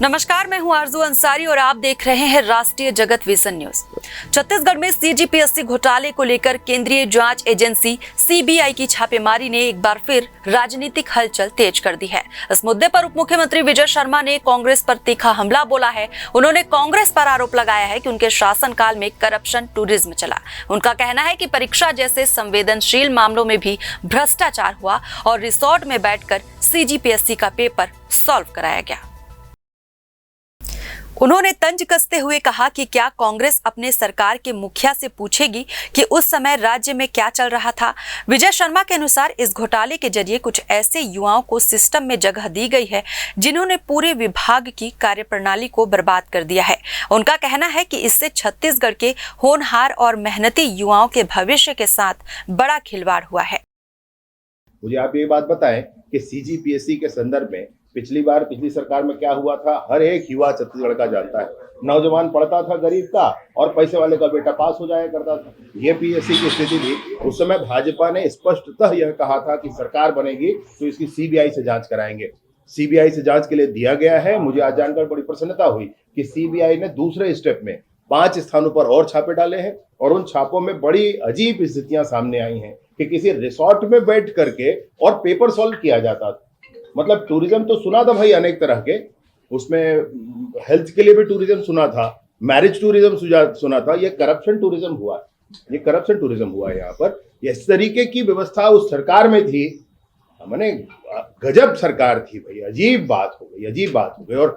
नमस्कार, मैं हूं आरजू अंसारी और आप देख रहे हैं राष्ट्रीय जगत विजन न्यूज। छत्तीसगढ़ में सीजीपीएससी घोटाले को लेकर केंद्रीय जांच एजेंसी सीबीआई की छापेमारी ने एक बार फिर राजनीतिक हलचल तेज कर दी है। इस मुद्दे पर उप मुख्यमंत्री विजय शर्मा ने कांग्रेस पर तीखा हमला बोला है। उन्होंने कांग्रेस पर आरोप लगाया है कि उनके शासनकाल में करप्शन टूरिज्म चला। उनका कहना है कि परीक्षा जैसे संवेदनशील मामलों में भी भ्रष्टाचार हुआ और रिसोर्ट में बैठकर सीजीपीएससी का पेपर सॉल्व कराया गया। उन्होंने तंज कसते हुए कहा कि क्या कांग्रेस अपने सरकार के मुखिया से पूछेगी कि उस समय राज्य में क्या चल रहा था। विजय शर्मा के अनुसार इस घोटाले के जरिए कुछ ऐसे युवाओं को सिस्टम में जगह दी गई है जिन्होंने पूरे विभाग की कार्यप्रणाली को बर्बाद कर दिया है। उनका कहना है कि इससे छत्तीसगढ़ के होनहार और मेहनती युवाओं के भविष्य के साथ बड़ा खिलवाड़ हुआ है। मुझे आप ये बात बताएं कि सीजीपीएससी के संदर्भ में पिछली सरकार में क्या हुआ था, हर एक युवा छत्तीसगढ़ का जानता है। नौजवान पढ़ता था गरीब का और पैसे वाले का बेटा पास हो जाया करता था। ये पीएससी की स्थिति थी। उस समय भाजपा ने स्पष्टतः यह कहा था कि सरकार बनेगी तो इसकी सीबीआई से जांच कराएंगे। सीबीआई से जांच के लिए दिया गया है। मुझे आज जानकर बड़ी प्रसन्नता हुई कि सीबीआई ने दूसरे स्टेप में 5 स्थानों पर और छापे डाले हैं और उन छापों में बड़ी अजीब स्थितियां सामने आई हैं कि किसी रिसोर्ट में बैठ करके और पेपर सॉल्व किया जाता था। मतलब टूरिज्म तो सुना था भाई अनेक तरह के, उसमें हेल्थ के लिए भी टूरिज्म सुना था, मैरिज टूरिज्म सुना था। ये करप्शन टूरिज्म हुआ, ये करप्शन टूरिज्म हुआ यहाँ पर। इस तरीके की व्यवस्था उस सरकार में थी। मैंने गजब सरकार थी भाई, अजीब बात हो गई, अजीब बात हो गई। और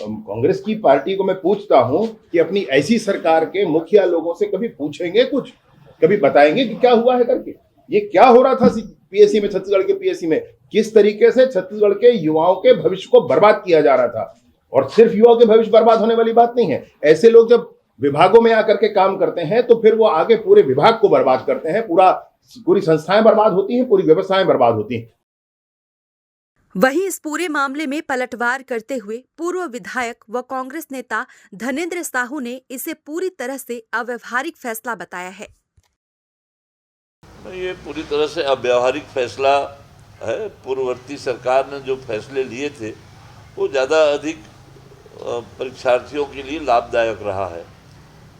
कांग्रेस की पार्टी को मैं पूछता हूं कि अपनी ऐसी सरकार के मुखिया लोगों से कभी पूछेंगे, कुछ कभी बताएंगे कि क्या हुआ है करके। ये क्या हो रहा था पीएससी में, छत्तीसगढ़ के पीएससी में, किस तरीके से छत्तीसगढ़ के युवाओं के भविष्य को बर्बाद किया जा रहा था। और सिर्फ युवाओं के भविष्य बर्बाद होने वाली बात नहीं है। ऐसे लोग जब विभागों में आकर के काम करते हैं तो फिर वो आगे पूरे विभाग को बर्बाद करते हैं। पूरी संस्थाएं बर्बाद होती हैं, पूरी व्यवस्थाएं बर्बाद होती हैं। वहीं इस पूरे मामले में पलटवार करते हुए पूर्व विधायक व कांग्रेस नेता धनेंद्र साहू ने इसे पूरी तरह से अव्यवहारिक फैसला बताया है। ये पूरी तरह से अव्यावहारिक फैसला है। पूर्ववर्ती सरकार ने जो फैसले लिए थे वो ज़्यादा अधिक परीक्षार्थियों के लिए लाभदायक रहा है।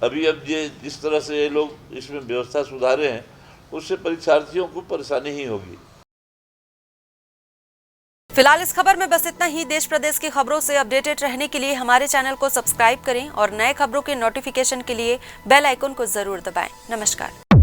अब ये जिस तरह से ये लोग इसमें व्यवस्था सुधारे हैं उससे परीक्षार्थियों को परेशानी ही होगी। फिलहाल इस खबर में बस इतना ही। देश प्रदेश की खबरों से अपडेटेड रहने के लिए हमारे चैनल को सब्सक्राइब करें और नए खबरों के नोटिफिकेशन के लिए बेल आइकन को जरूर दबाएं। नमस्कार।